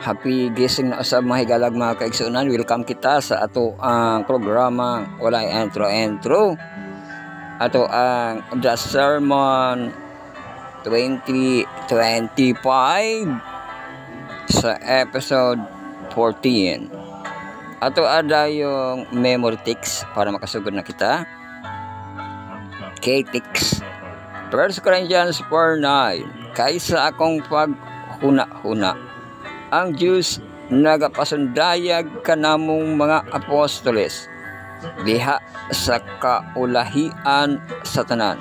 happy gising na usab mga higalag mga kaigsunan. Welcome kita sa ato ang programa walay intro. Ato ang The Sermon 2025 sa episode 14. Ato ada yung memory ticks para makasugod na kita. K-ticks. 1 Corinthians 4:9. Kaysa akong paghuna-huna, ang Diyos nagapasundayag kanamong mga apostoles diha sa kaulahian sa tanan.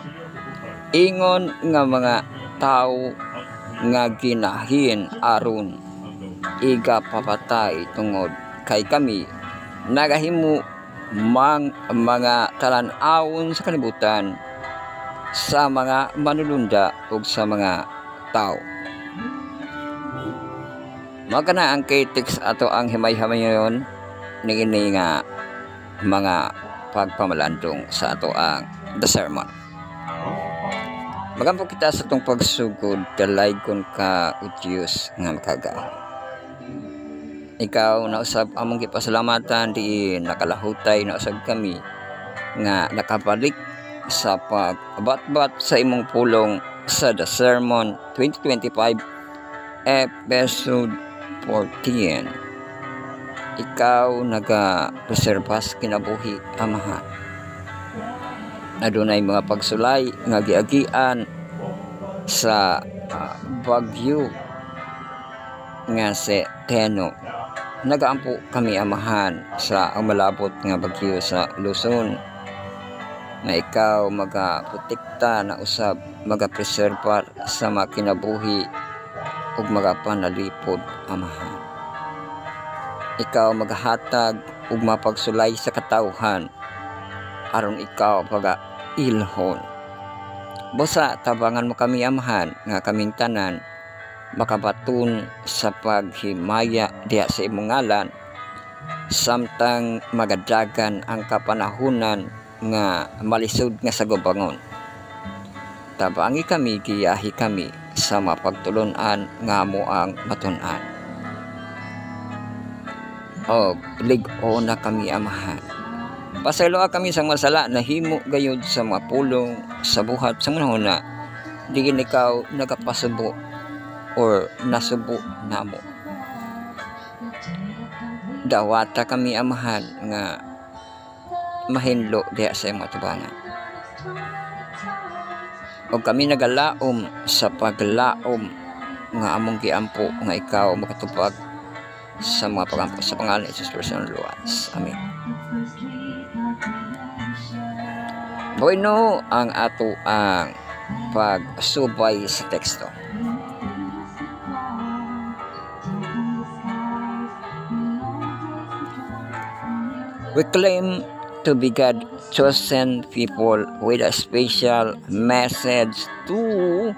Ingon nga mga tao nga ginahin aron iga papatay tungod kay kami nagahimo mga talan-awon sa kalibutan sa mga manulunda ug sa mga tao. Magana ang K-ticks ato ang himay-hamay ngayon ni nga mga pagpamalandong sa ato ang The Sermon. Magampo kita sa itong pagsugod dalaygon ka o Diyos nga makaga. Ikaw nausab among gipasalamatan di nakalahutay nausab kami nga nakabalik sa pagbatbat sa imong pulong sa The Sermon 2025 episode 14. Ikaw naga-preservas kinabuhi amahan. Adunay mga pagsulay nga giagian sa bagyo nga si Teno. Nagaampo kami amahan sa malabot nga bagyo sa Luzon. Na ikaw magaprotekta na usab magapreserbar sa mga kinabuhi ug magapanalipod amahan. Ikaw magahatag ug mapagsulay sa katawhan aron ikaw pagailhon. Busa tabangan mo kami amahan nga kaming tanan makabatun sa paghimaya diha sa imong ngalan samtang magadagan ang kapanahunan nga malisod nga sa gubangon. Tabangi kami giyahi kami sa mapagtulunan nga mo ang matun-an. Og lig-o na kami amahan. Pasayloa kami sa masala na himo gayud sa mga pulong sa buhat sa manahuna. Digin ikaw nagapasubo or nasubo namo. Dawata kami amahan nga mahinlo diha sa imong atubangan. O kami nagalaom sa paglaom nga among giampo nga ikaw makatupag sa mga pagampo sa pangalan ni Jesus personal luwas. Amen. Bueno ang ato ang pagsubay sa teksto. We claim to be God chosen people with a special message to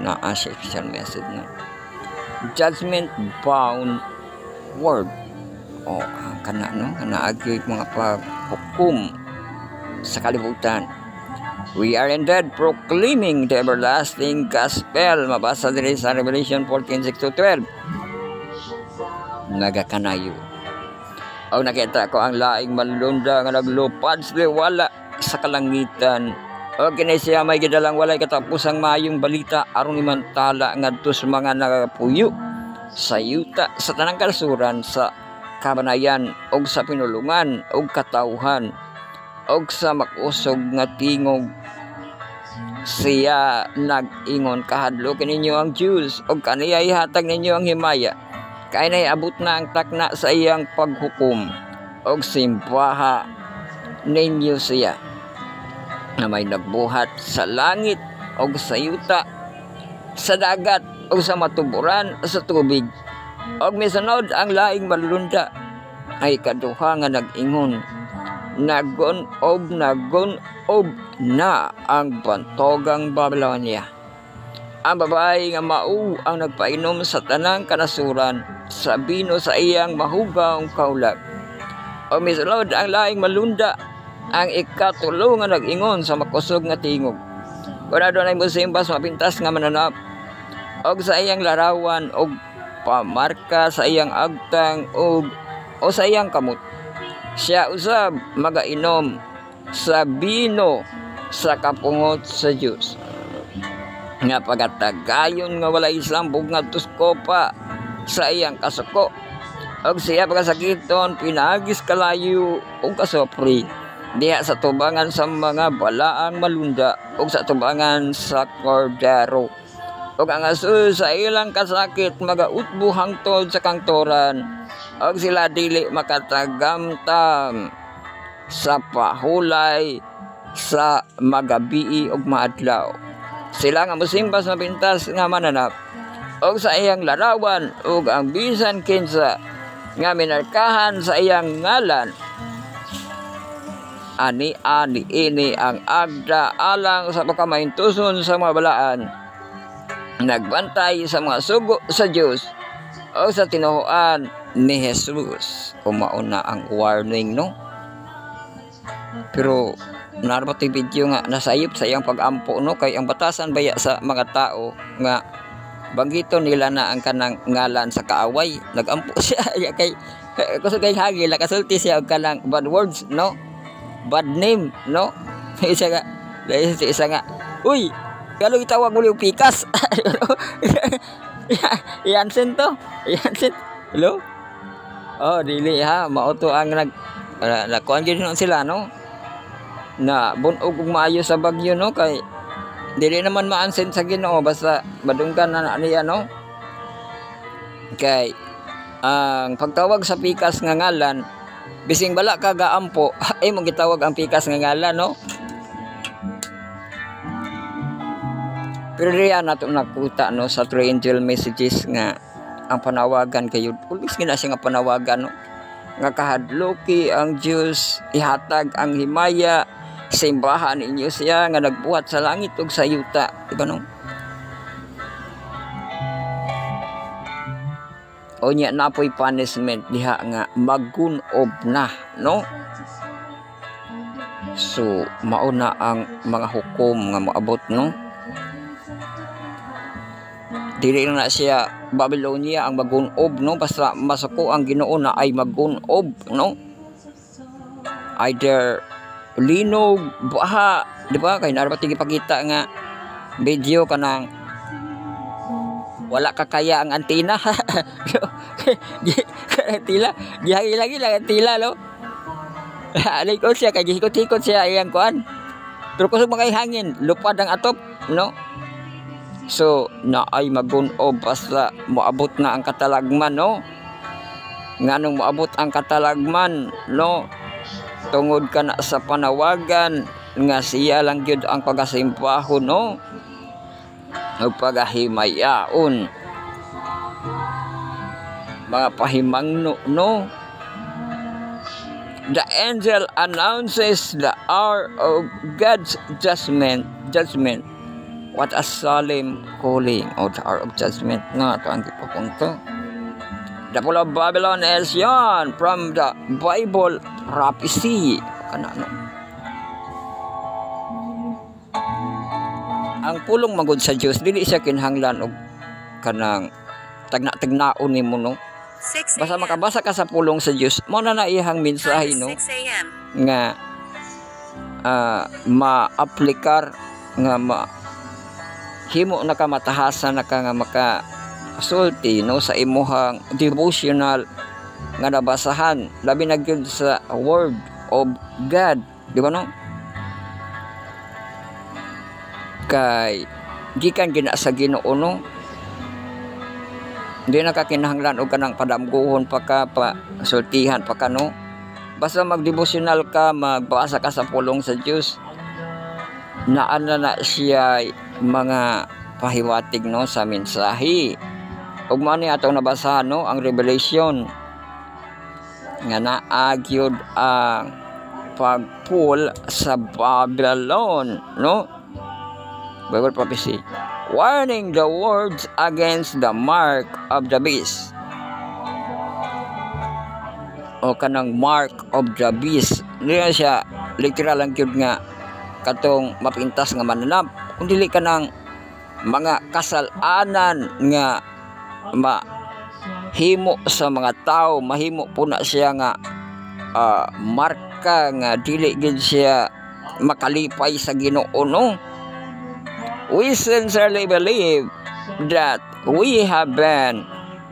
naa siya special message na judgment bound word o kana no naagi mga paghukom sa kalibutan. We are indeed proclaiming the everlasting gospel. Mabasa diri sa Revelation 14:6-12. Nagakanayo o nakita ko ang laing malunda nga naglupad sa wala sa kalangitan. O kini siya may gidalang walay katapusang mayong balita aron imantala ngadto sa mga nagapuyo sa yuta sa tanang kalasuran sa kabanayan og sa pinulungan og katawhan og sa makusog nga tingog. Siya nag-ingon kahadlo kininyo ang Diyos og kaniya ihatag ninyo ang himaya. Kaya na abot na ang takna sa iyang paghukom og simbaha ninyo siya na may nagbuhat sa langit og sa yuta, sa dagat og sa matuburan sa tubig. Og misunod ang laing malulunda ay kaduha nga nag-ingon, nagon-ob na ang bantogang Babylonia. Ang babae nga mao ang nagpainom sa tanang kanasuran sa bino sa iyang mahugawng kaulag. O misulod ang laing malunda ang ikatulo nga nag-ingon sa makusog nga tingog. Kung adunay mosimbas mapintas nga mananap og sa iyang larawan og pamarka sa iyang agtang o sa iyang kamot. Siya usab magainom sa bino sa kapungot sa Dios. Nga pagatagayon nga walay islambog nga tuskopa sa iyang kasuko. Og siya pagasakiton pinagis kalayo og kasopri diha sa tubangan sa mga balaang malunda og sa tubangan sa kordero. Og ang asul sa ilang kasakit magautbo hangtod sa kangtoran og sila dili makatagamtam sa pahulay sa magabii og maadlaw. Sila nga musimbas na pintas nga mananap og sa iyang larawan og ang bisan kinsa nga minarkahan sa iyang ngalan. Ani ini ang agda alang sa pagkamahintuson sa mga balaan, nagbantay sa mga sugo sa Diyos o sa tinuhuan ni Jesus. Umauna ang warning, no? Pero narapot yung video nga nasayop sa iyang pag-ampo, no? Kay ang batasan baya sa mga tao nga banggito nila na ang kanang ngalan sa kaaway, nagampo siya kay kusugay hagil nakasulti siya og kanang bad words, no? Bad name, no? Isa nga, uy, kalo itawag mo yung pikas. Yansen to. Yansen. Hello? Oh, dili ha. Mauto ang nakuan din sila, no? Na bunog ug maayo sa bagyo, no? Kay dili naman maansen sa Ginoo basta badunggan na niya, no? Kay ang pagtawag sa pikas nga ngalan, bising bala ka gaampo, ay mong gitawag ang pikas nga ngalan, no? Pero riyan nato nakuta, no, sa True Angel Messages nga ang panawagan kayo, always gina siya nga panawagan, no? Nga kahadloki ang Diyos, ihatag ang himaya, simbahan ninyo siya nga nagbuhat sa langit ug sa yuta, diba, no? O niya napoy punishment diha nga magunob na, no? So mauna ang mga hukom nga moabot, no? Dili na siya Babylonia ang magunob, no? Basta masuko ang Ginoo na ay magunob, no? Either linog, baha, di ba? Kaya narapat ipakita nga video kanang wala kakaya ang antina. Tila, gihagi lagi lang tila, no? Alikot siya, kaya hikot-hikot siya iyang kuan. Pero kusog makay hangin, lupad ang atop, no? So, na ay magunob basta moabot na ang katalagman, no? Nganong moabot ang katalagman, no? Tungod ka na sa panawagan nga siya lang gyud ang pagasimpahon, no? O pagahimayaon mga pahimangno, no? The angel announces the hour of God's judgment. What a solemn calling of the hour of judgment. Nga ito ang ipapunto. The Fall of Babylon is yan from the Bible prophecy. Kanano? Ang pulong magod sa Dios dili siya kinahanglan og kanang tagna-tagnaon nimo, no? Basta makabasa ka sa pulong sa Dios, mo na iyang mensahe, no? Nga ma-aplikar nga himo na ka matahasan na ka nga makasulti, no, sa imuhang devotional nga nabasahan labi na gyud sa word of God, di ba, no? Kay gikan gina sa Ginoo, no? Hindi na kakinahanglan og kanang padamguhon pa ka, pa sultihan pa ka, no? Basta magdevotional ka, magbasa ka sa pulong sa Dios, naana na siya mga pahiwatig, no, sa mensahe. Ug man ni atong nabasahan, no, ang Revelation nga naagyod ang pagpul sa Babylon, no? Bible prophecy warning the words against the mark of the beast, o kanang mark of the beast. Hindi siya literal lang gyud nga katong mapintas nga mananap, kundi ka ng mga kasalanan nga himo sa mga tao, mahimo po na siya nga marka nga dili gid siya makalipay sa Ginoo, no? We sincerely believe that we have been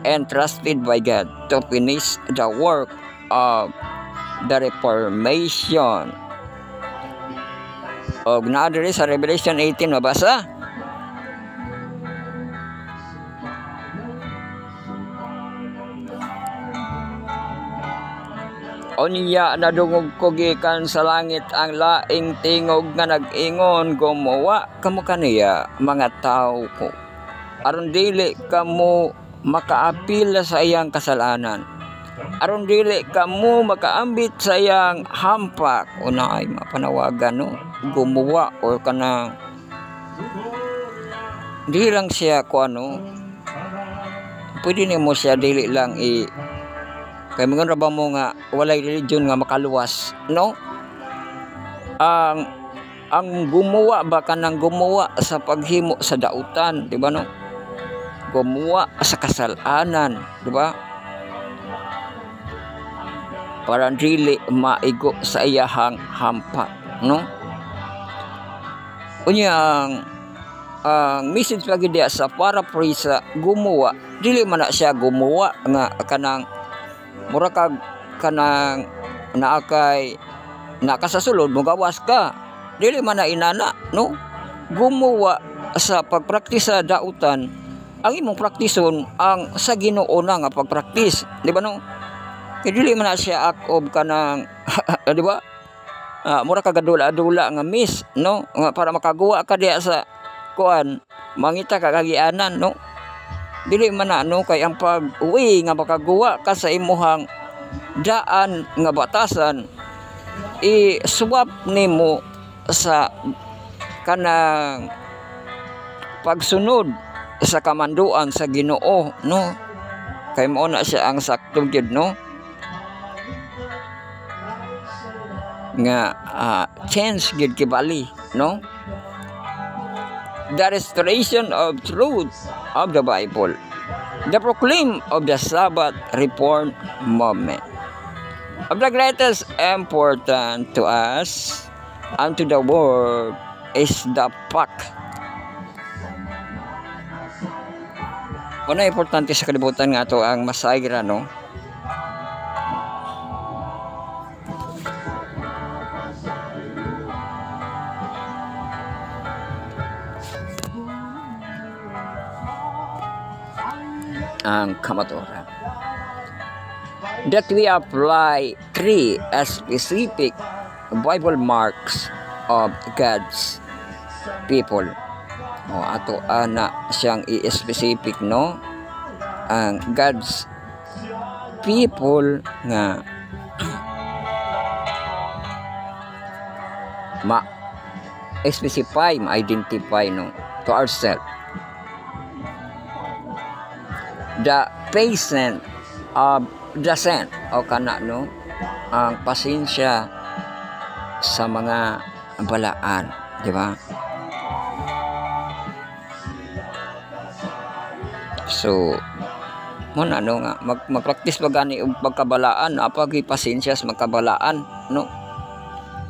entrusted by God to finish the work of the Reformation. O na diri sa Revelation 18 mabasa. Unya nadungog ko gikan sa langit ang laing tingog nga nag-ingon, gumawa kamo kaniya mga tao ko, aron dili kamo makaapil sa iyang kasalanan, aron dili kamo makaambit sa iyang hampak. Una ay mapanawagan, no? Gumawa or kanang di lang siya ko ano, pwede nimo siya dili lang kay mga raba mo nga walay religion nga makaluwas, no? Ang gumawa ba kanang gumawa sa paghimo sa dautan, di ba, no? Gumawa sa kasalanan, di ba? Para dili maigo sa iyahang hampa, no? Unya ang message lagi dia sa paraphrase sa gumawa, dili man na siya gumawa nga kanang mura kag kanang naakay nakasasulod mo gawas ka, dili man na inana, no? Gumawa sa pagpraktis sa dautan, ang imong praktison ang sa Ginoo na nga pagpraktis, di ba, no? Kay dili man na siya akob kanang di ba? Mura kag adula-adula nga miss, no? Nga para makagawa ka diya sa kuan, mangita ka kagianan, no? Dili man na, no? Kay ang pag-uwi nga makagawa ka sa imuhang daan nga batasan, i-swap nimo sa kanang pagsunod sa kamanduan sa Ginoo, no? Kay mao na siya ang sakto gyud, no? Nga change gyud kibali, no? The restoration of truth of the Bible, the proclaim of the Sabbath Reform movement. Of the greatest importance to us and to the world is the fact. Una importante sa kalibutan nga to ang masayra, no? Ang kamatuoran. That we apply 3 specific Bible marks of God's people. O ato ana siyang i-specific, no? Ang God's people nga ma-specify, ma-identify, no, to ourselves. The patient of the saint, o kana, no, ang pasensya sa mga balaan, di ba? So mo na, no, nga mag-practice ba gani og pagkabalaan, apagi pasensya sa magkabalaan, no?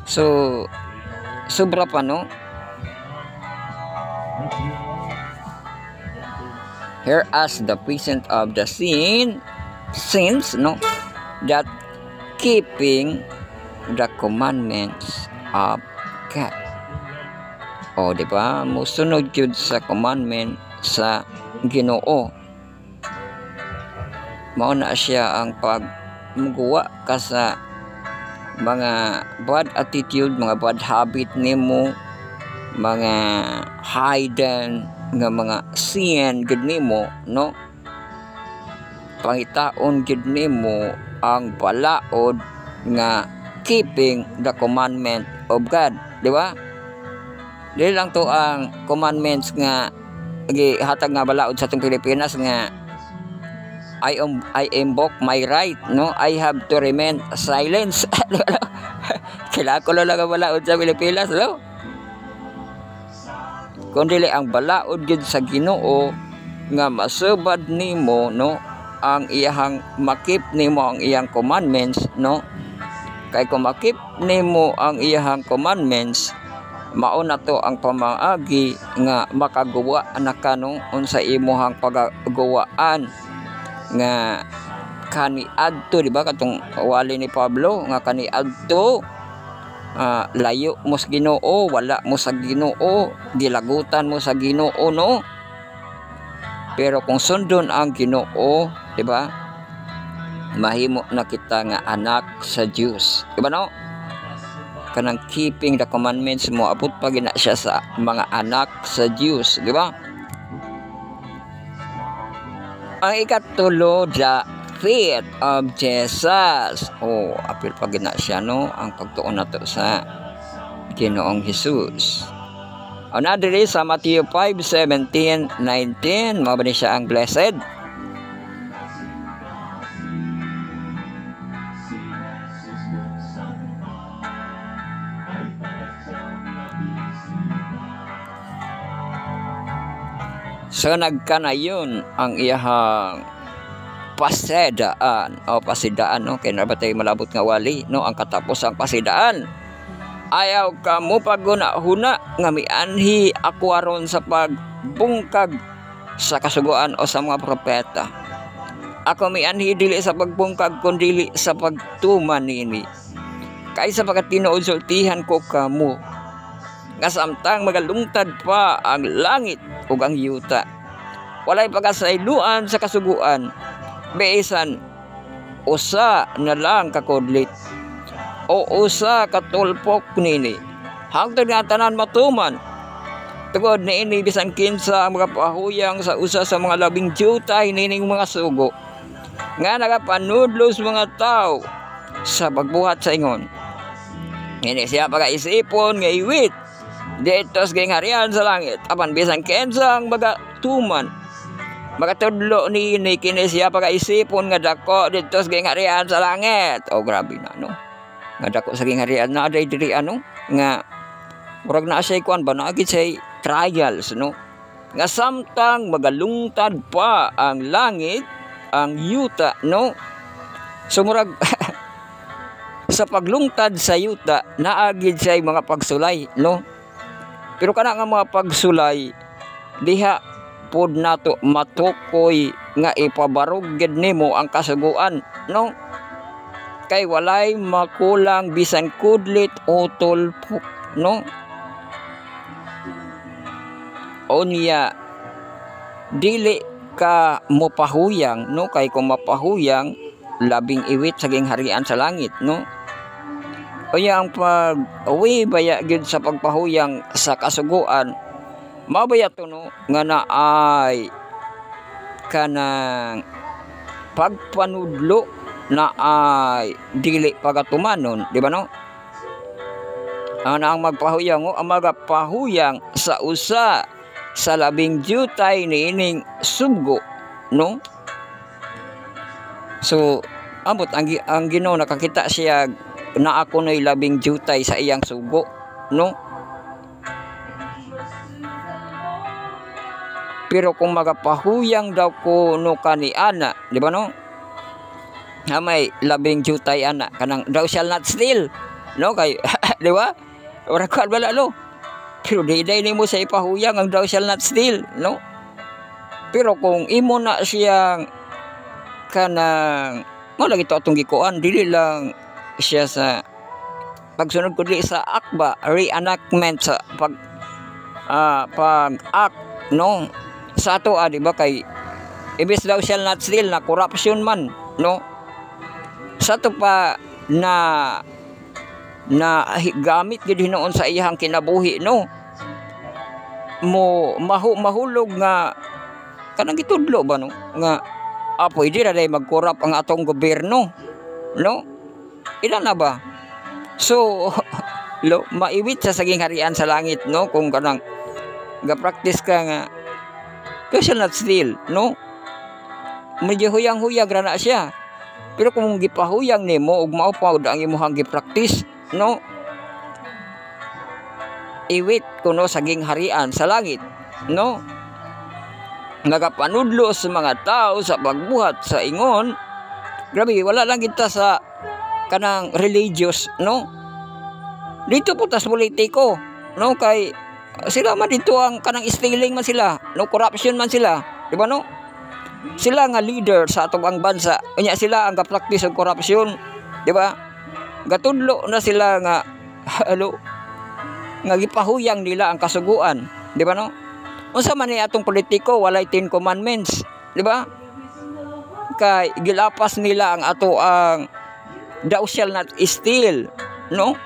So sobra pa, no? Here as the present of the sins, no, that keeping the commandments of God. O, di ba? Musunod yun sa commandment sa Ginoo. Mao na siya ang pagmuguwa ka sa mga bad attitude, mga bad habit nimo, mga hidden nga mga sin gid nimo, no? Pangitaon gid nimo ang balaod nga keeping the commandment of God, di ba? Dili lang to ang commandments nga gihatag nga balaod sa atong Pilipinas nga I invoke my right, no? I have to remain silent. Kailangan ko lang ang balaod sa Pilipinas, no? Kundi ang balaod gid sa Ginoo nga masubad nimo, no, ang iyang makip nimo ang iyang commandments, no? Kay kung makip nimo ang iyang commandments, mao na to ang pamaagi nga makagawa na kanong unsa imuhang pagagawaan nga kaniadto, di ba, katong wali ni Pablo nga kaniadto layo mo sa Ginoo, wala mo sa Ginoo, gilagutan mo sa Ginoo, no? Pero kung sundon ang Ginoo, di ba, mahimo na kita nga anak sa Diyos, di ba, no? Kanang keeping the commandments mo, abot pa gina siya sa mga anak sa Diyos, di ba? Ang ikatulo, the faith of Jesus. Oh, apil pa gina siya, no? Ang pagtuon nato sa Ginoong Hesus. Another is sa Matthew 5:17-19, mabani siya ang blessed. So nagkanayon ang iyahang pasidaan o pasidaan, no? Kaya na ba tayo malabot nga wali, no? Ang katapos ang pasidaan, ayaw ka mo paghuna-huna nga mianhi ako aron sa pagbungkag sa kasuguan o sa mga propeta. Ako mianhi dili sa pagbungkag kundi sa pagtuman nini. Kaysa pagkat tinuod sultihan ko kamo nga samtang magalungtad pa ang langit ug ang yuta, walay pagkasayloan sa kasuguan, beesan usa na lang kakudlit o usa katulpok nini hangtod nga tanan matuman. Tungod niini bisan kinsa ang mga pahuyang sa usa sa mga labing jutay nining mga sugo nga nagapanudlos mga tao sa pagbuhat sa ingon. Ngini siya pagaisipon nga iwit ditos ging harian sa langit, apan bisan kinsa ang magatuman magatudlo ni kini siya pagaisipon nga dako ditos ging harian sa langit. Oh, grabe na, no? Nga dako sa ging harian na aday diri, ano, nga murag na siya kuan ba na agit say trials, no? Nga samtang magalungtad pa ang langit ang yuta, no? So murag sa paglungtad sa yuta naagid siya mga pagsulay, no? Pero kana nga mga pagsulay diha pod nato matukoy nga ipabarog gid nimo ang kasuguan, no? Kay walay makulang bisan kudlit o tulpok, no? Onya dili ka mopahuyang, no? Kay kung mapahuyang labing iwit saging harian sa langit, no? Kaya ang pag-uwi baya gid sa pagpahuyang sa kasuguan, mabaya to, no, nga naay kanang pagpanudlo na ay dili pagatumanon, di ba, no? Ang magpahuyang o ang magpahuyang sa usa sa labing jutay niining sugo, no? So ambot ang Ginoo nakakita siya na ako no'y labing jutay sa iyang sugo, no? Pero kung magapahuyang daw ko no kaniana, di ba, no? May labing jutay ana kanang thou shall not steal, no? Kay di ba? Ora ka bala, no? Pero di nimo sa ipahuyang ang thou shall not steal, no? Pero kung imo na siyang kanang mo lagi to atong gikuan, dili lang siya sa pagsunod ko di sa akba reenactment sa pag-act, no? Sa ato di ba, kay ibis thou shall not steal na corruption man, no? Sa ato pa na gamit gid hinoon sa iyang kinabuhi, no? Mahulog nga kanang gitudlo ba, no? Nga pwede na day mag-corrupt ang atong gobyerno, no? Ilan na ba? So maiwit sa saging harian sa langit, no? Kung kanang ga-practice ka nga thou shall not steal, no? Medyo huyang-huyag ra na siya. Pero kung gipahuyang nimo ug mao pa ang imong gi-practice, no? Iwit kuno saging harian sa langit, no? nagapanudlo sa mga tao sa pagbuhat sa ingon. Grabe, wala lang kita sa kanang religious, no? Dito po tas politiko, no? Kay sila man dito ang kanang stealing man sila, no? Corruption man sila, di ba, no? Sila nga leader sa atong ang bansa, unya sila ang ga-practice og corruption, di ba? Gatudlo na sila nga halo nga gipahuyang nila ang kasuguan, di ba, no? Unsa man ni atong politiko walay 10 commandments, di ba? Kay gilapas nila ang ato ang thou shall not steal, no?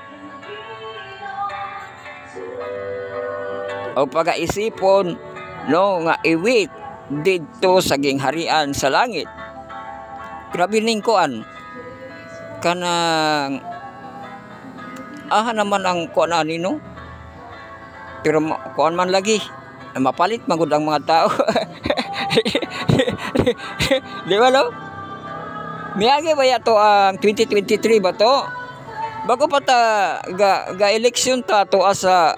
O pagaisipon, no, nga iwit dito sa gingharian sa langit. Grabe ning kuan kanang naman ang kuan ani, no? Pero kuan man lagi mapalit magud ang mga tao. Di ba, no? Miyagi ba yato ang 2023 ba to? Bago pa ta ga-election ta to sa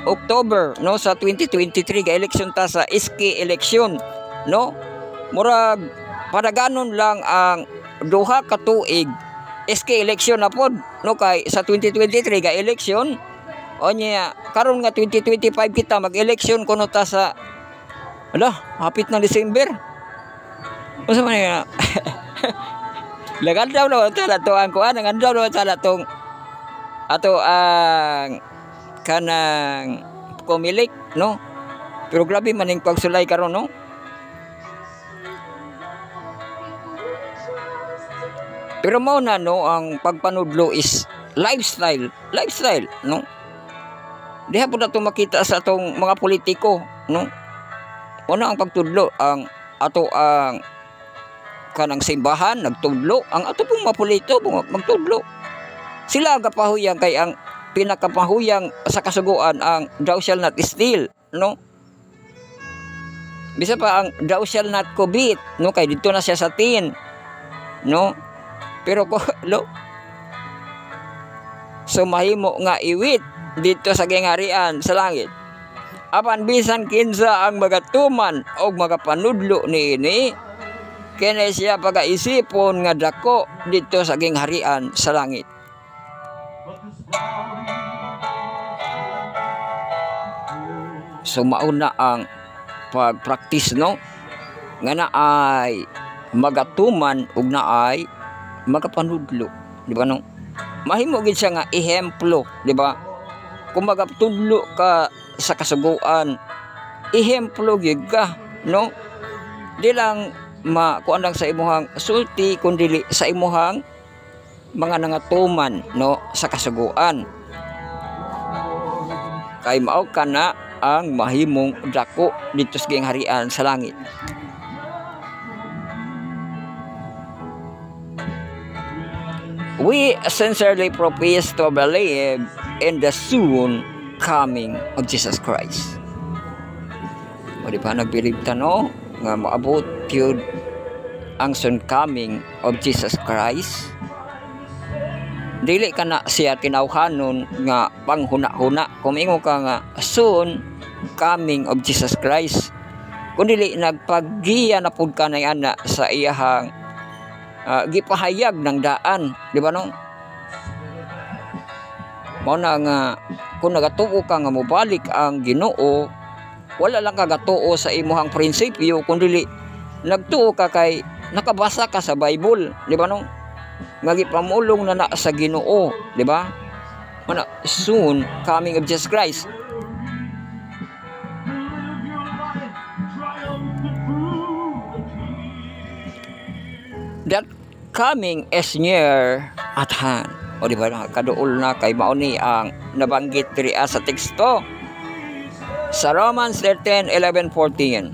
October, no, sa 2023 ga-election ta sa SK election, no? Murag padaganon lang ang duha ka tuig SK election na pod, no? Kay sa 2023 ga-election onya karon nga 2025 kita mag-election kuno ta sa hapit ng December. Unsa man ya? Lagan daw tala to ang kuan, ang daw tala tong ato ang kanang kumilik, no? Pero grabe man ning pagsulay karon, no? Pero mao na, no, ang pagpanudlo is lifestyle, no? Diha po na ito makita sa atong mga politiko, no? Una ang pagtudlo, ang ato ang kanang simbahan, nagtudlo. Ang ato pong mapolito, magtudlo. Sila ang kapahuyang, kay ang pinakapahuyang sa kasuguan, ang thou shall not steal, no? Bisa pa ang thou shall not covet, no? Kay dito na siya sa 10, no? Pero lo, so mahimo nga iwit dito sa gingharian sa langit. Apan bisan kinsa ang magatuman o magapanudlo niini, kene siya pagaisipon nga dako dito sa gingharian sa langit. So mauna ang pagpractice, no, nga naay magatuman ug naay magapanudlo, di ba, no? Mahimo gid siya nga ehemplo, di ba? Kung magatudlo ka sa kasuguan, ehemplo gyud ka, no? Di lang makuan lang sa imuhang sulti, kundi sa imuhang mga nangatuman, no, sa kasuguan. Kay mao kana ang mahimong dako dito sa gingharian sa langit. We sincerely profess to believe in the soon coming of Jesus Christ. O di ba nagbilib ta, no, nga maabot yun ang soon coming of Jesus Christ? Dili ka na siya tinawhanon nga panghuna-huna kung ingo ka nga soon coming of Jesus Christ, kundi nagpaggiya na pud ka na ana sa iyahang gipahayag ng daan, di ba, no? Mao na nga kung nagatuo ka nga mobalik ang Ginoo, wala lang ka gatuo sa imuhang prinsipyo, kundi nagtuo ka kay nakabasa ka sa Bible, di ba, no? Nga gipamulong na sa Ginoo, di ba? Mana soon coming of Jesus Christ. That coming is near at hand. O di ba, kaduol na kay mauni ang nabanggit diri sa teksto sa Romans 13:11-14.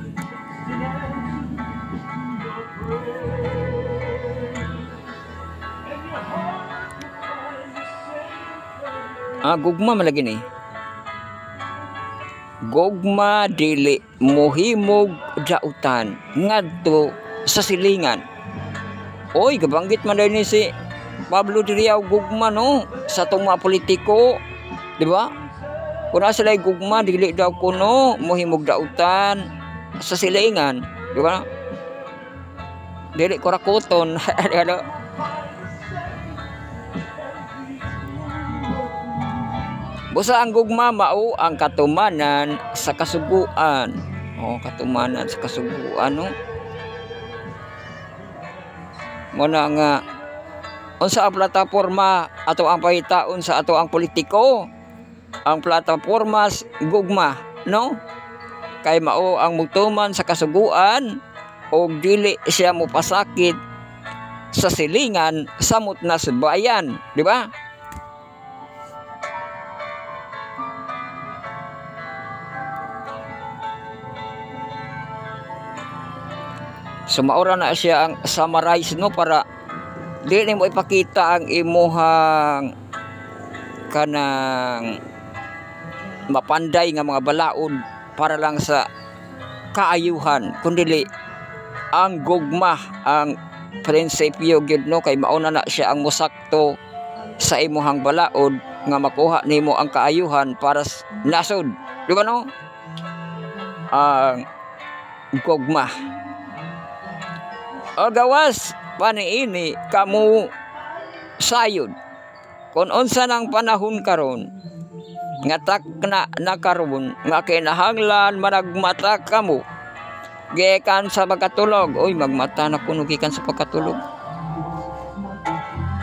Gugma malagi ni. Gugma dili mohimog dautan ngadto sa silingan. Oy, gabanggit man din ni si Pablo Diriao gugma, no, sa tong mga politiko, di ba? Kung sila gugma, dili daw kuno mohimog dautan sa silingan, di ba? Dili kurakuton. Ano? Busa ang gugma mao ang katumanan sa kasuguan. Katumanan sa kasuguan, no? Muna nga unsa ang plataporma ato ang pahitaon sa ato ang politiko. Ang plataporma gugma, no? Kay mao ang mutuman sa kasuguan o dili siya mopasakit sa silingan samot na sa bayan, di ba? So maura na siya ang summarize, no, para di mo ipakita ang imuhang kanang mapanday nga mga balaod para lang sa kaayuhan, kundi ang gugma, ang prinsipyo gyud, no, kay mauna na siya ang musakto sa imuhang balaod nga makuha nimo ang kaayuhan para nasod, di ba, no? Ang gugma. O gawas paniini kamu sayod kung unsa nang panahon karon nga takna na karon nga kinahanglan managmata kamo gikan sa pagkatulog. Oy, magmata na kuno gikan sa pagkatulog,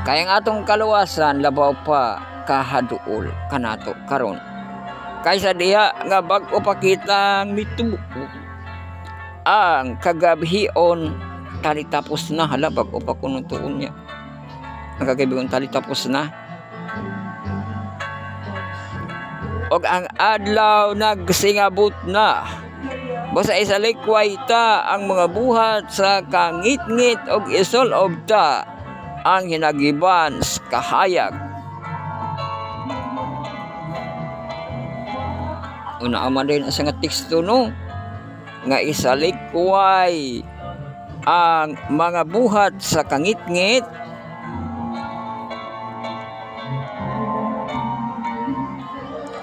kaya ang atong kaluwasan labaw pa kahaduol kanato karon kaysa diha nga bag-o pakitang mitubo ang kagabhion tali tapos na. Hala, bag-o pa kuno tuon niya ang kagabhion tali tapos na. Og ang adlaw nagsingabot na, basta isa likway ta ang mga buhat sa kangit-ngit og isolog ta ang hinagiban sa kahayag. Una man din sa nga teksto, no, nga isa likway ang mga buhat sa kangit-ngit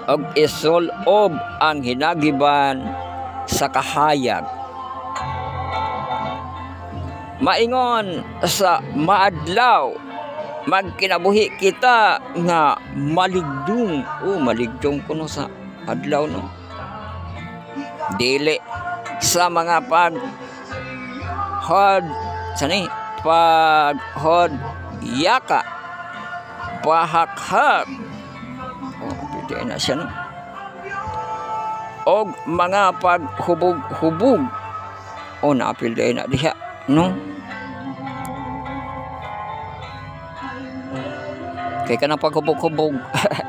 og isolob ang hinagiban sa kahayag. Maingon sa maadlaw magkinabuhi kita nga maligdong. Maligdong kuno sa adlaw, no, dili sa mga paghod yaka pahakhak pwede na siya, no, og mga paghubog-hubog naapil day na diha, no, kay kanang paghubog-hubog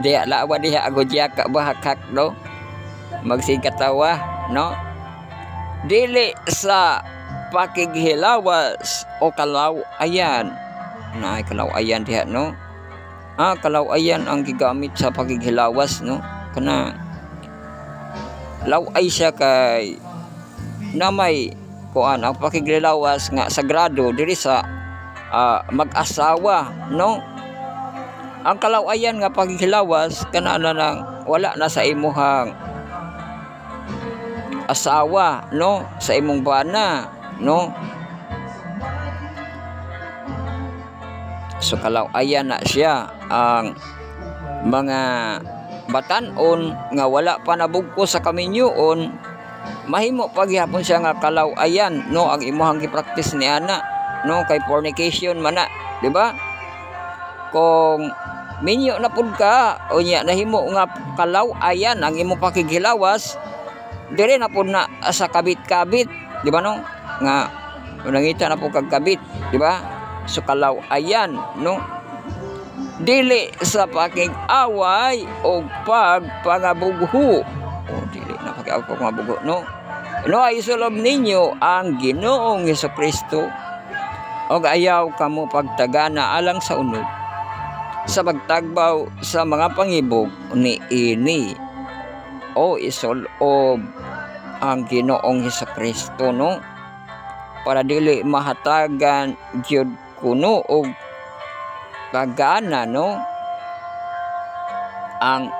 diha lawa diha agod yaka bahakhak, no, magsigatawa, no, dili sa pakighilawas o kalaw-ayan. Kalaw-ayan diha, no, kalaw-ayan ang gigamit sa pakighilawas, no, kana law-ay siya kay namay kuan ang pakighilawas nga sagrado diri sa mag-asawa, no. Ang kalaw-ayan nga pakighilawas kana nang wala na sa imuhang asawa, no, sa imong bana, no. So kalaw-ayan na siya ang mga batan-on nga wala pa nabugko sa kaminyoon, mahimo paghihapon siya nga kalaw-ayan, no, ang imuhang gi-practice ni ana, no, kay fornication man na, di ba? Kung minyo na pud ka unya nahimo nga kalaw-ayan ang imong pakighilawas, dire na pud na sa kabit-kabit, di ba, no, nga nangita na pud kag kabit, di ba? So kalaw-ayan, no, dili sa pakig-away o pagpangabugho. Dili na pakig-away o pagpangabugho, no. Ay isolob ninyo ang Ginoong Hesukristo og ayaw kamo pagtagana alang sa unod sa pagtagbaw sa mga pangibog ni ini. Isolob ang Ginoong Hesukristo, no, para dili mahatagan gyud kuno og kagana, no, ang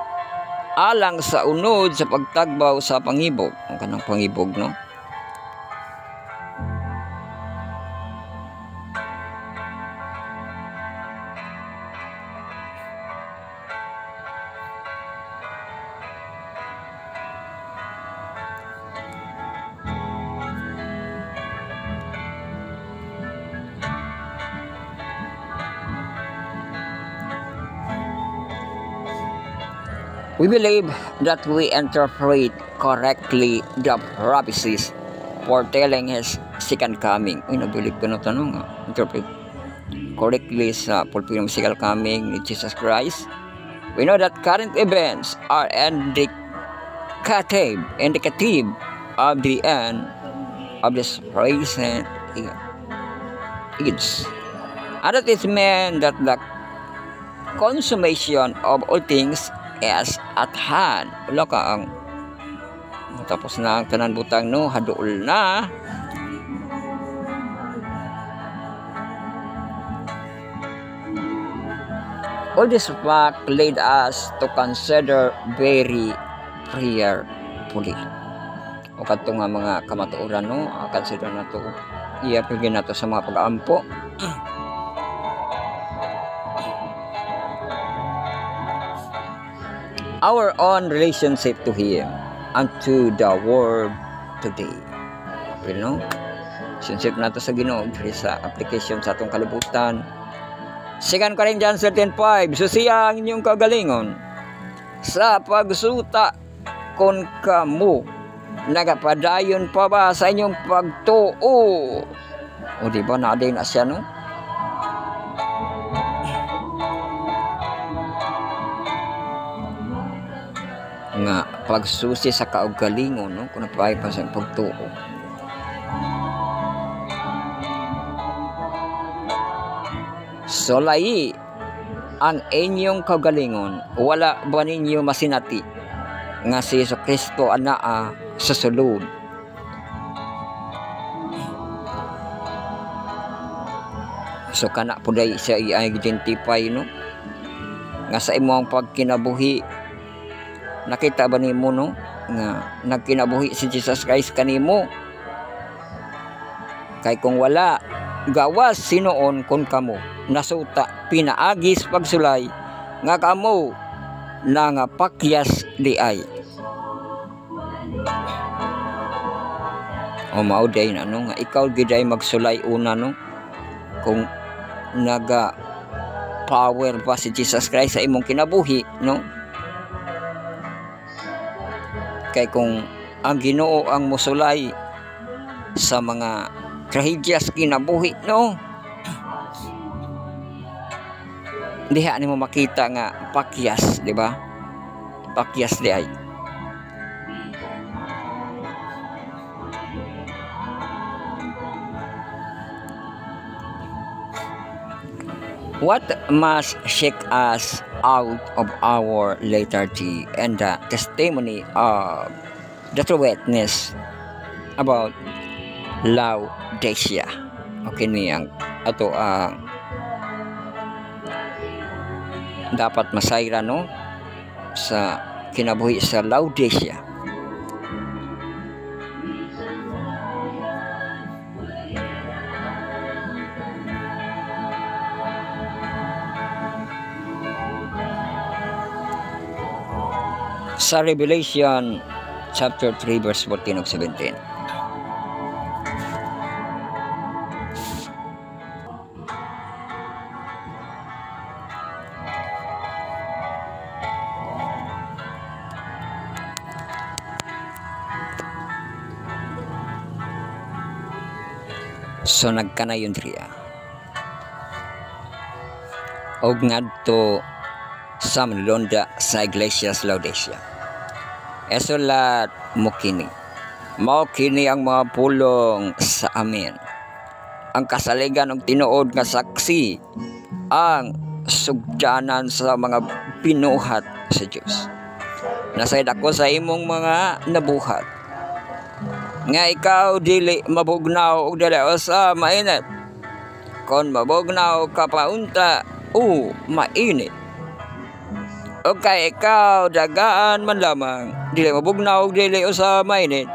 alang sa unod sa pagtagbaw sa pangibog, ang kanang pangibog, no. We believe that we interpret correctly the prophecies foretelling His second coming. Uy, nabilib ko na tanong. Interpret correctly sa fulfilling second coming ni Jesus Christ. We know that current events are indicative of the end of this present age. And that is meant that the consummation of all things is at hand. Wala ka ang tapos na ang tanan butang no, haduol na. All this fact led us to consider very prayerfully. O kadto nga mga kamatuoran no, consider na to, iapigin na to sa mga pag-aampo. Our own relationship to Him and to the world today. You know, relationship nato sa Ginoo sa application sa atong kalibutan. 2 Corinthians 13:5, susiya ang inyong kagalingon sa pagsuta kon kamo nagapadayon pa ba sa inyong pagtuo. O di ba na din na siya no? Nga pagsusi sa kaugalingon no, kung napay pa sa pagtuo. Solay ang inyong kaugalingon, wala ba ninyo masinati nga si Jesucristo anaa sa sulod. So kana puday siya i-identify no, nga sa imong pagkinabuhi. Nakita ba nimo no nga nagkinabuhi si Jesus Christ kanimo? Kay kung wala, gawas sinoon kon kamo nasuta pinaagis pagsulay nga kamo nangapakyas liay. O mao day na no nga ikaw giday magsulay una no, kung naga power pa si Jesus Christ sa imong kinabuhi no. Kay kung ang Ginoo ang musulay sa mga trahedyas kinabuhi no, diha nimo makita nga pakyas, di ba? Pakyas di ay. What must shake us out of our lethargy and the testimony of the true witness about Laodicea? Okay niyang ato ang dapat masayra no sa kinabuhi sa Laodicea. Sa Revelation chapter 3 verse 14 ug 17. So nagkanayon diriya. Og ngadto sa manlonda sa Iglesia sa Laodicea. Esulat mo kini. Mao kini ang mga pulong sa amin. Ang kasaligan og tinuod nga saksi, ang sugdanan sa mga binuhat sa Dios. Nasayad ako sa imong mga nabuhat. Nga ikaw dili mabugnaw og dili sa mainit. Kon mabugnaw ka paunta, mainit. O kay ikaw dagaan man lamang, dili mabugnaw og dili usa mainit.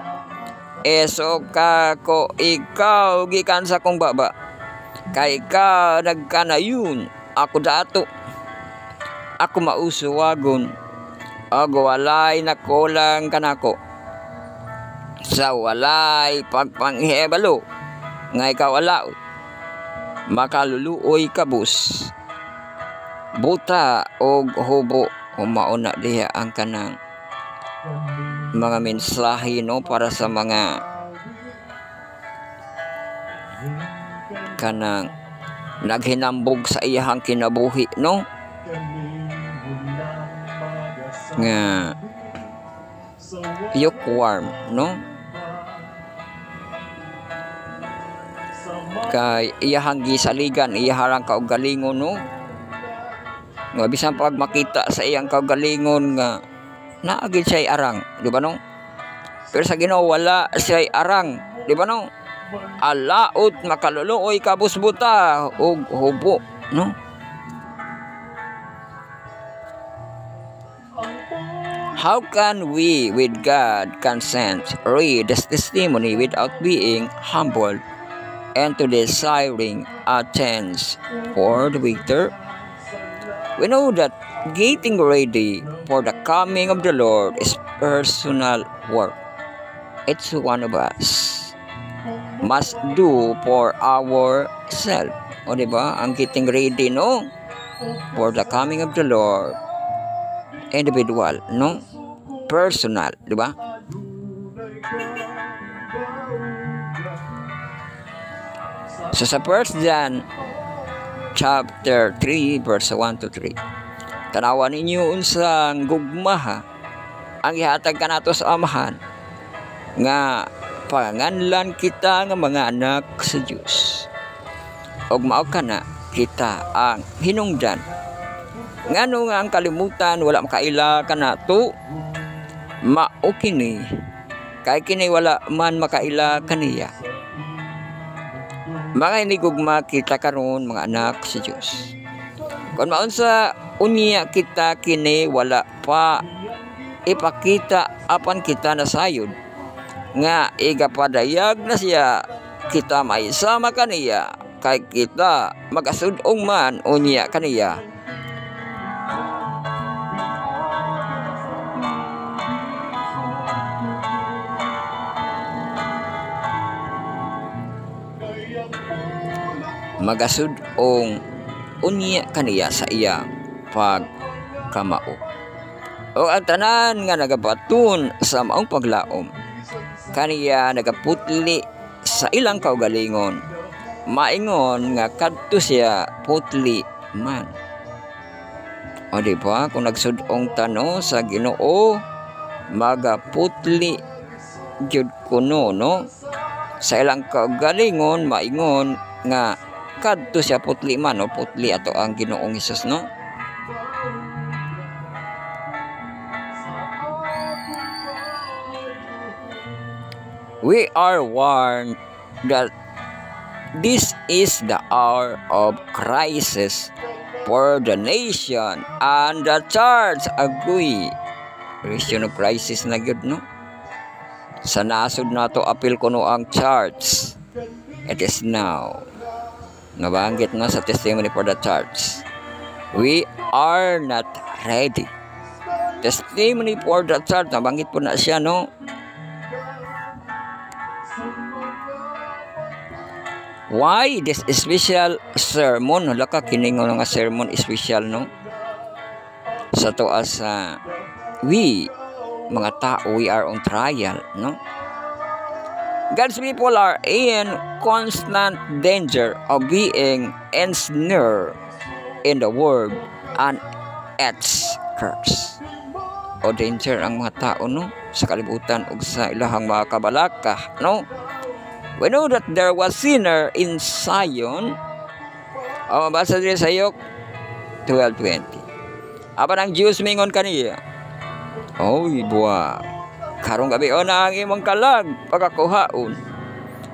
Eso ka ko ikaw gikan sa kong baba. Kay ikaw nagkanayon, ako dato. Ako mausuwagon, og walay nakulang kanako. Sa walay pagpanghebalo, nga ikaw alaot, makaluluoy kabus. Buta og Umauna diha ang kanang mga mensahe no para sa mga kanang naghinambog sa iyang kinabuhi no nga lukewarm no kay iyahang gisaligan iyaharang kaugalingon no nga bisan pag makita sa iyang kaugalingon nga naagid siya arang di ba no pero sa Ginoo wala siya arang di ba no alaot makaluluoy kabusbuta og hubo no how can we with God consent read this testimony without being humbled and to desiring a chance for the victor? We know that getting ready for the coming of the Lord is personal work. It's one of us must do for ourselves. O diba? Ang getting ready, no? For the coming of the Lord. Individual, no? Personal, diba? So sa 1 John chapter 3 verse 1 to 3. Tanawan ninyo unsang gugmaha ang ihatag kanato sa amahan nga panganlan kita nga mga anak sa Dios. Og mao kana kita ang hinungdan. Ngano nga ang kalimutan wala makaila kanato mao kini kay kini wala man makaila kaniya. Mga inigugma kita karon mga anak sa Dios. Kung maunsa unya kita kini wala pa ipakita apan kita nasayod nga igapadayag na siya kita maisama kaniya kay kita magasudong man unya kaniya. Magasudong unya kaniya sa iya pagkamao. O ang tanan nga nagabatun sa maong paglaom kaniya nagaputli sa ilang kaugalingon maingon nga kadto siya putli man. O diba kung nagsudong tano sa Ginoo magaputli jud kuno no sa ilang kaugalingon maingon nga kadto siya putli man no putli ato ang Ginoong Hesus no. We are warned that this is the hour of crisis for the nation and the church. Agoy region of crisis na gyud no sa nasod nato apil kuno ang church. It is now nabanggit na sa testimony for the church. We are not ready. Testimony for the church nabanggit po na siya no. Why this special sermon? Wala ka kiningon nga sermon special no. Sa to as we mga tao we are on trial no. God's people are in constant danger of being ensnared in the world and its curse. O danger ang mga tao no sa kalibutan ug sa ilahang mga kabalaka no. We know that there was sinner in Zion. O mabasa din sa Yok 12:20. Apan ang Diyos mingon kaniya, oy buwa, karong gabi o na ang imong kalag pagkakuhaon.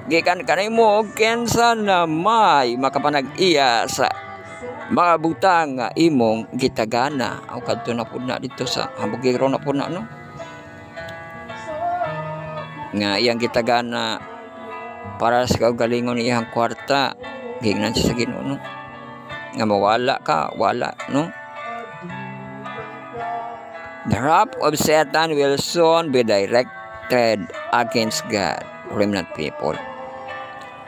Gikan kanimo kensa na may makapanag-iya sa mga butang nga imong gitagana. Aw kadto na pud na dito sa hambugiro na pud na no. Nga iyang gitagana para sa kaugalingon iyang kwarta gingnan siya sa Ginoo no. Nga mawala ka, wala no. The wrath of Satan will soon be directed against God, remnant people.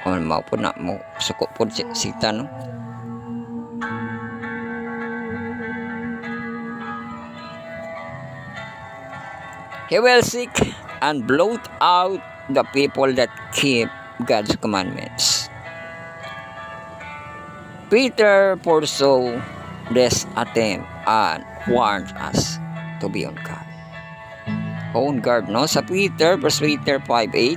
O mao po na mo suko po sita no. He will seek and blot out the people that keep God's commandments. Peter foresaw this attempt and warned us to be on guard. On guard, no? Sa Peter, 1 Peter 5:8.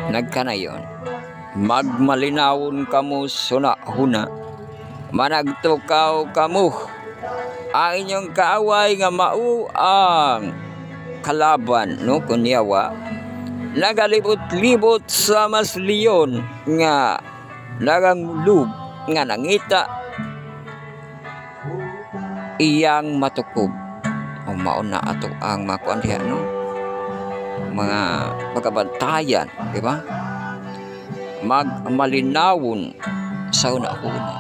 Nagkanayon, magmalinawon kamo suna-huna, managtukaw kamo, ang inyong kaaway nga mao ang kalaban, no, kunyawa, nagalibot-libot sa masliyon nga naganglub nga nangita iyang matukob. O mauna ato ang makuan diha, no, mga pagkabantayan, di ba? Magmalinawon sa una-una,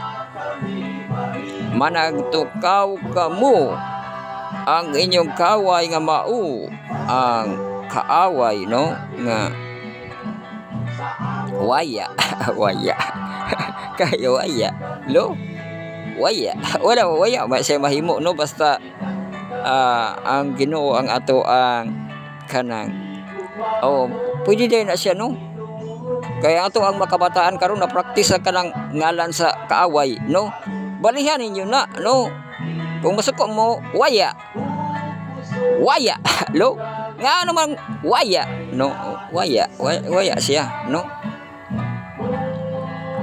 managtukaw kamo, ang inyong kaaway nga mao ang kaaway, no, nga waya. Waya kayo waya, lo, waya, wala waya masay mahimo, no, basta ang Ginoo ang ato ang kanang pwede din na siya, no, kaya ato ang makabataan karon na practice ang kanang ngalan sa kaaway, no, balihan ninyo na, no, kung masuko mo waya lo, nga naman waya, no, waya siya, no,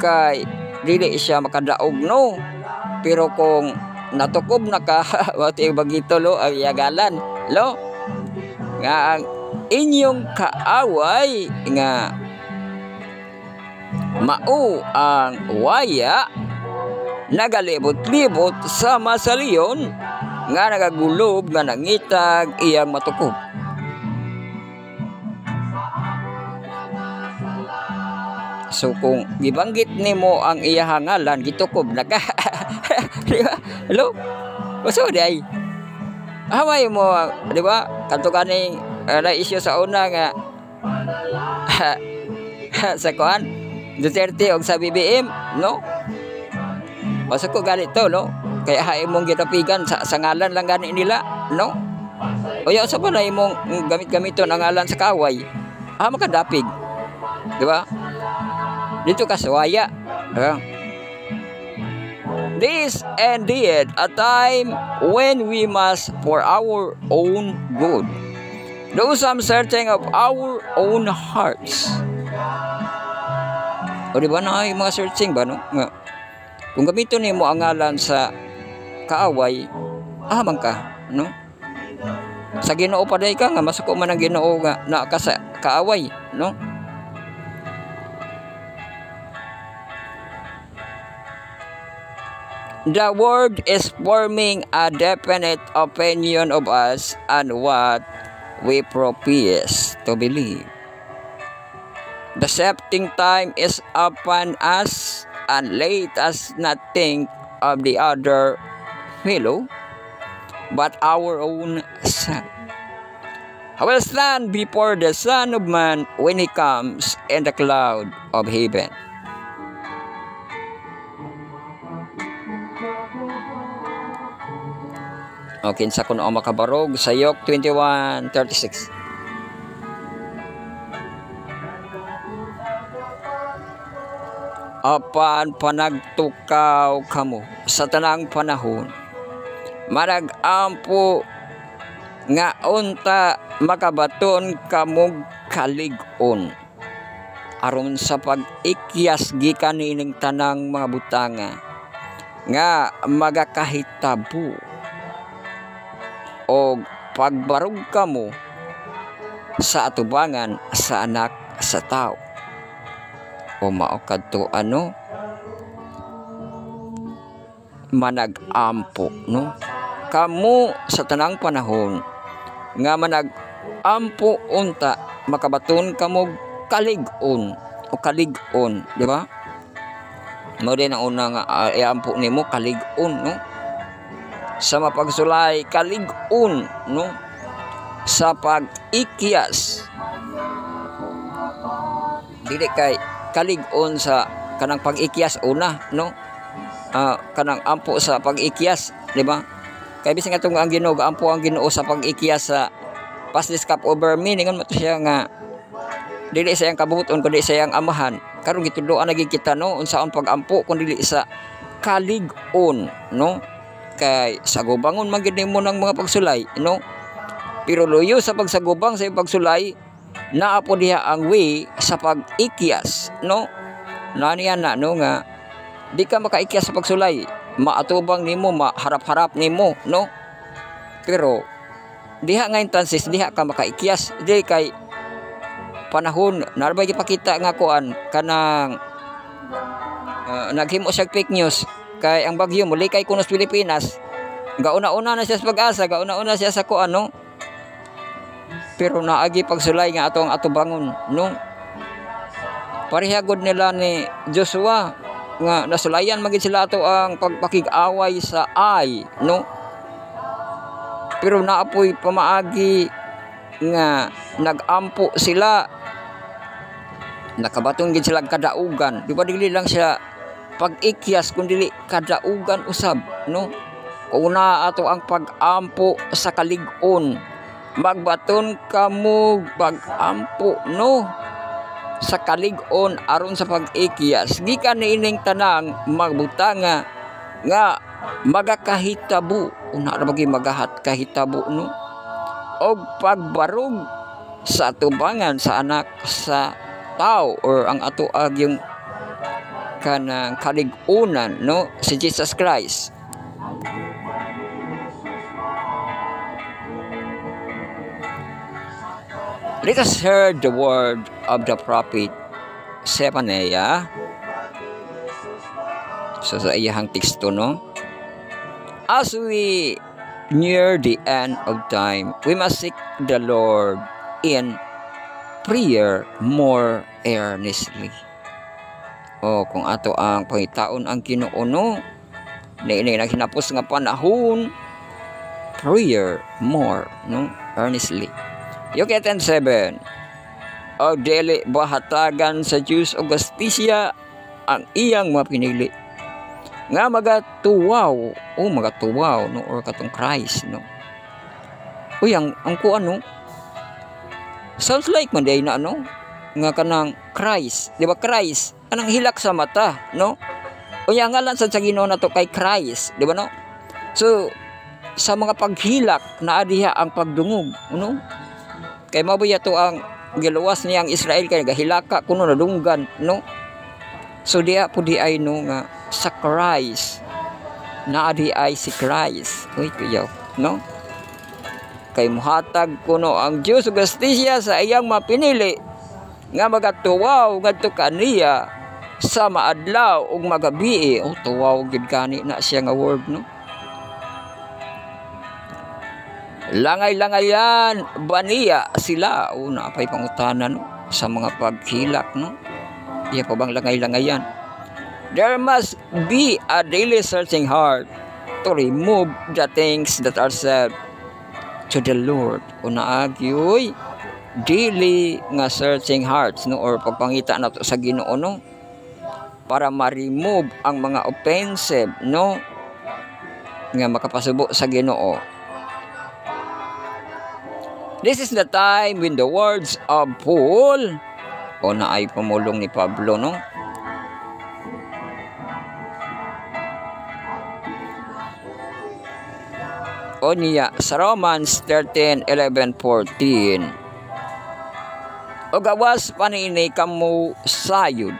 kay dili siya makadaog, no, pero kung natukob na ka wati bagito, lo, ang yagalan, lo, nga ang inyong kaaway nga mao ang waya, nagalibot-libot sa masaliyon nga nagagulob nga nangitag iyang matukob. So kung gibanggit nimo ang iyang ngalan, gitukob na ka. Di ba? Hello? Maso di ay. Hamay mo, di ba? Kanto kaning na-issue sa una nga sa kuan Duterte og sa BBM, no? Maso ko ganito, no? Kaya haay mong gitapigan sa ngalan lang gani nila, no? O yaw sa pa na imong gamit-gamiton ang ngalan sa kaway. Makadapig. Di ba? Dito ka sa waya. This indeed a time when we must for our own good do some searching of our own hearts. O di ba na ay mga searching ba, no? Nga, kung gamiton ni mo ang ngalan sa kaaway, man ka, no? Sa Ginoo pa day ka nga masuko man ang Ginoo nga na ka sa kaaway, no? The world is forming a definite opinion of us and what we profess to believe. The accepting time is upon us, and let us not think of the other fellow, but our own son. I will stand before the Son of Man when he comes in the cloud of heaven. Okay, sa kuno makabarog sa Yok 21:36. Apan panagtukaw kamo sa tanang panahon, managampo nga unta makabaton kamog kalig-on aron sa pag-ikyas gikan nining tanang mga butanga nga magakahitabo o pagbarog kamo sa atubangan sa anak sa tao. O mao kadto ano, managampo, no, kamo sa tanang panahon nga managampo unta makabaton kamo kalig-on o kalig-on, di ba? Mo din ang una nga iampo nimo kalig-on, no, sa mapagsulay kalig-on, no, sa pag-ikyas dili kay kalig-on sa kanang pag-ikyas una, no? Kanang ampo sa pag-ikyas, di ba? Kay bisan nga ang Ginoo, ampo ang Ginoo sa pag-ikyas sa pass this cup over me, ningon mo to siya nga dili sa iyang kabuton kundi sa iyang amahan. Karon gituduan na kita, no, unsaon pag-ampo kun dili sa kalig-on, no? Kay sagubangon man gid nimo ng mga pagsulay, no? Pero luyo sa pagsagubang sa pagsulay, naa po diha ang way sa pag-ikyas, no? Naniya na, no, nga di ka makaikyas sa pagsulay, maatubang nimo, maharap-harap nimo, no? Pero diha nga instances diha ka makaikyas, di kay panahon narbay gipakita nga kuan kanang naghimo siya fake news kay ang bagyo mulikay kuno sa Pilipinas, gauna-una na siya sa pag-asa, gauna-una siya sa kuan, no? Pero naagi pagsulay nga atong atubangon, no? Parehagod nila ni Joshua nga nasulayan magid sila ato ang pagpakig-away sa Ai, no? Pero naapoy pamaagi nga nagampo sila, nakabatong gid sila kadaugan, di ba? Dili lang siya pag-ikyas kundi kadaugan usab, no? Kung na ato ang pag-ampo sa kalig-on, magbaton kamo pag-ampo, no, sa kalig-on aron sa pag-ikyas, gikan niining tanang magbutanga nga magakahitabo, una ra bagi magahat kahitabo, no, og pagbarog sa atubangan sa anak sa tao or ang ato yung kanang kalig-unan, no, si Jesus Christ. Let us hear the word of the prophet Zephaniah. So sa iyahang teksto, no, as we near the end of time, we must seek the Lord in prayer more earnestly. O kung ato ang pangitaon ang Ginoo, no, niini na hinapos nga panahon, prayer more, no, earnestly. Yuki 10:7, o dili bahatagan sa Diyos o justisya ang iyang mga pinili nga magatuwaw, o magatuwaw, no, or katong Christ, no. Uy, ang kuan, no, sounds like man day na, no, nga kanang Christ, di ba? Christ anang hilak sa mata, no? Unya ngalan sa Ginoo na to kay Christ, di ba, no? So sa mga paghilak naa diha ang pagdungog, no? Kay mabuya to ang giluwas niya ang Israel kay gahilaka kuno nadunggan, no? So diha po di ay, no, nga sa Christ naa di ay si Christ. Uy kuyaw, no? Kay muhatag kuno ang Dios ug justisya sa iyang mapinili nga magatuwaw ngadto kaniya sa maadlaw ug magabi. O tuwaw gid kani na siya nga word, no? Langay-langayan baniya sila, o napay pangutanan, no, sa mga paghilak, no? Iya pa bang langay-langayan? There must be a daily searching heart to remove the things that are said to the Lord. O naagyoy daily nga searching hearts, no, or pagpangita nato sa Ginoo, no, para ma-remove ang mga offensive, no, nga makapasubo sa Ginoo. This is the time when the words of Paul, o naay pamulong ni Pablo, no, o niya sa Romans 13:11-14, o gawas panini kamo sayod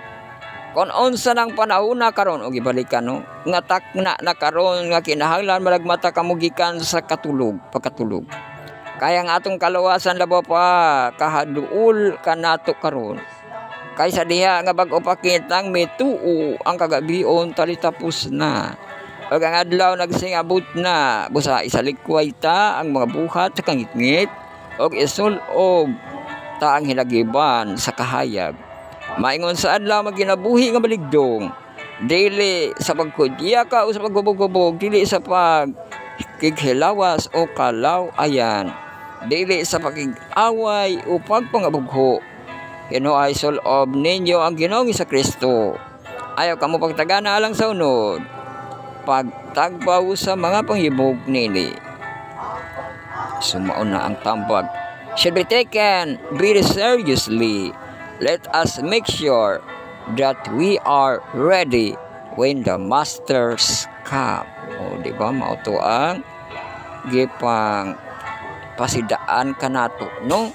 kon unsa nang panahona karon, o gibalikan, no, nga takna na karon nga kinahanglan malagmata kamo gikan sa pagkatulog. Kaya ang atong kaluwasan labaw pa kahaduol kanato karon. Kaysa diha nga bag-o pakitang mituo ang kagabion talitapos na. Ug ang adlaw nagsingabot na, busa isalikway ta ang mga buhat sa kangitngit ug isul-og ta ang hilagiban sa kahayag. Maingon sa adlaw maginabuhi nga maligdong, dili sa pagkudya ka o sa paggubog-gubog, dili sa pagkighilawas o kalaw ayan, dili sa pagig-away o pagpangabugho, hinuay sulob ninyo ang Ginoong sa Kristo. Ayaw kamo pagtagana alang sa unod, pagtagbaw sa mga panghibog nini. Sumaon na ang tambag should be taken very seriously. Let us make sure that we are ready when the masters come. O di ba mao to ang gipang pasidaan kanato, no?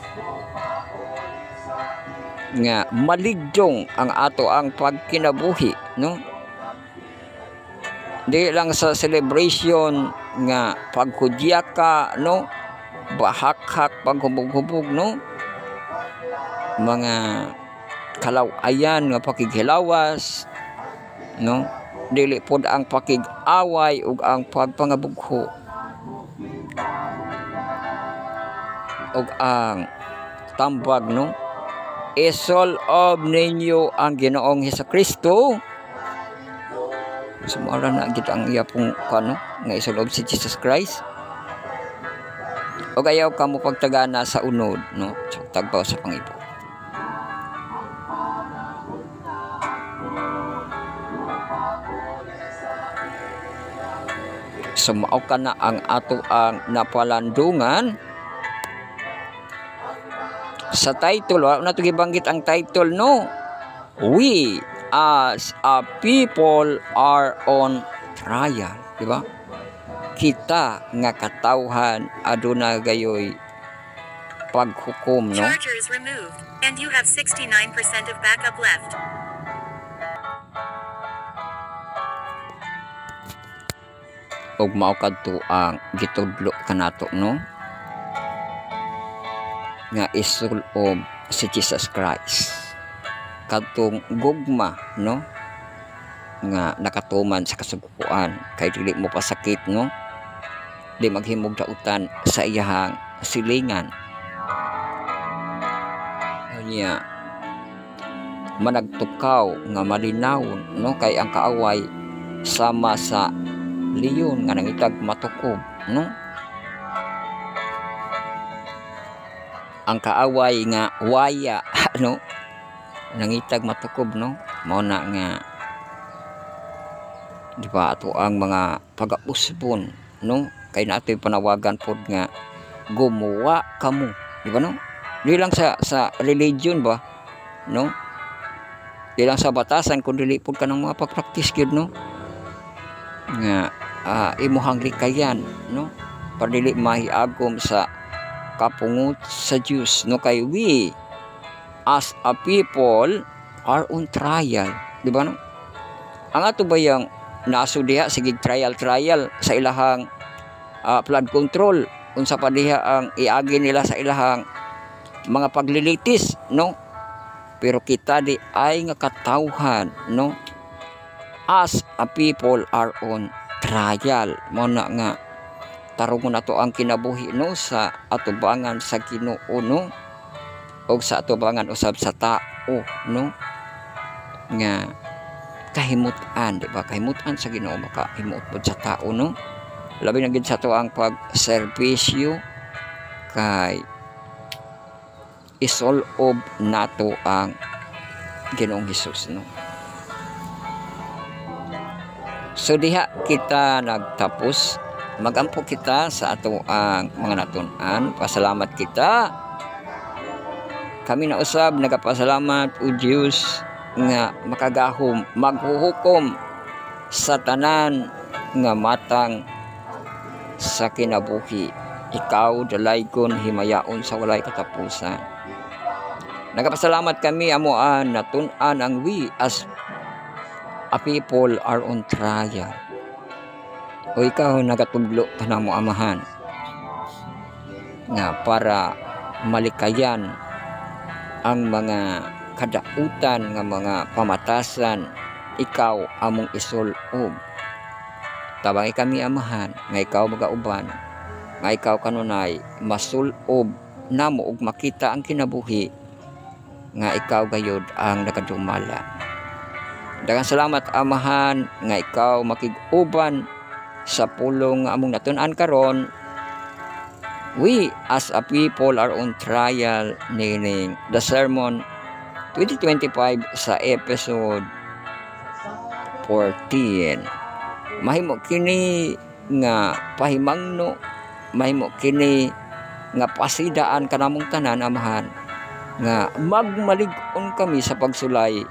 Nga maligdong ang ato ang pagkinabuhi, no? Di lang sa celebration nga paghudyaka, no? Bahak-hak, paghubog-hubog, no? Mga kalawayan nga pakighilawas, no? Dili pod ang pakig-away ug ang pagpangabugho ug ang tambag, no? Isolob ninyo ang Ginoong Hesukristo. Sumara na gid ang iya pong kano nga isolob si Jesus Christ. O ayaw kamo pagtagana sa unod, no? So, tagbaw sa pangibo. Sumao ka na ang ato ang napalandungan sa title. Wala na ito gibanggit ang title, no? We as a people are on trial, di ba? Kita nga katawhan aduna gayoy paghukom, no? Charger is removed and you have 69% of backup left. Og mao kadto ang gitudlo kanato, no? Nga isulob si Jesus Christ. Kadtong gugma, no? Nga nakatuman sa kasuguan kay dili mo pasakit, no? Di maghimog dautan sa iyahang silingan. Unya managtukaw nga malinawon, no? Kay ang kaaway sama sa liyon nga nangitag matukob, no? Ang kaaway nga waya, no? Nangitag matukob, no? Mao na nga di ba ato ang mga pag-usbon, no? Kay nato panawagan pod nga gumawa kamo, di ba, no? Di lang sa religion ba, no? Di lang sa batasan kundi pod ka ng mga pag-practice gyud, no? Nga imuhang likayan, no? Para dili mahiagom sa kapungot sa Diyos, no? Kay we as a people are on trial, di ba, no? Ang ato ba yung naso diha sige trial sa ilahang flood control, unsa pa diha ang iagi nila sa ilahang mga paglilitis, no? Pero kita di ay nga katawhan, no? As a people are on trial. Mo na nga tarong na to ang kinabuhi, no? Sa atubangan sa Ginoo, no? O sa atubangan usab sa tao, no? Nga kahimutan, di ba? Kahimutan sa Ginoo, makahimut pod sa tao, no? Labi na gid sa to ang pagserbisyo kay isolob nato ang Ginoong Hesus, no? So diha kita nagtapos. Magampo kita sa ato ang mga natun-an. Pasalamat kita. Kami na usab nagapasalamat o Diyos nga makagahom, maghuhukom sa tanan nga matang sa kinabuhi. Ikaw dalaygon himayaon sa walay katapusan. Nagapasalamat kami amuan natun-an ang we as a people are on trial. O ikaw nagatudlo ka na mo amahan nga para malikayan ang mga kadautan nga mga pamatasan, ikaw among isulob. Tabang kami amahan nga ikaw magauban, nga ikaw kanunay masulob namo ug makita ang kinabuhi nga ikaw gayud ang nakadumala. Daghang salamat amahan nga ikaw makig-uban sa pulong nga among natun-an karon. We as a people are on trial, meaning the sermon 2025 sa episode 14. Mahimo kini nga pahimangno, mahimo kini nga pasidaan kanamong tanan, amahan, nga magmalig-on kami sa pagsulay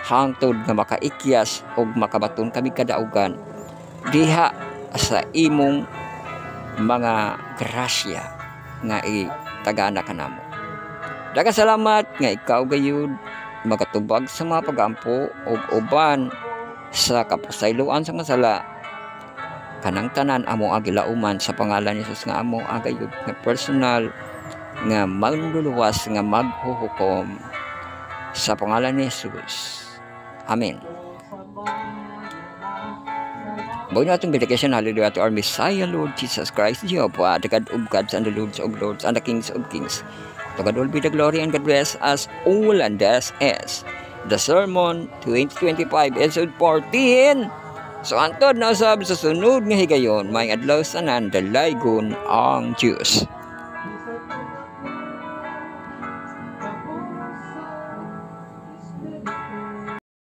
hangtod nga makaikyas o makabaton kami kadaugan diha sa imong mga grasya nga itagana kanamo. Daghang salamat nga ikaw gayud magatubag sa mga pagampo og uban sa kapusayloan sa masala kanang tanan amo agilauman sa pangalan ni Jesus nga amo agayud nga personal nga manluluwas nga maghuhukom sa pangalan ni Jesus. Amen. Bago na itong benediction, hallelujah to our Messiah, Lord Jesus Christ, Jehovah, the God of gods and the Lords of lords and the Kings of kings. To God all be the glory and God bless us all, and this is the Sermon 2025, episode 14. So, antod na usab sa sunod nga higayon, may adlaw sa nandalaygon ang Diyos.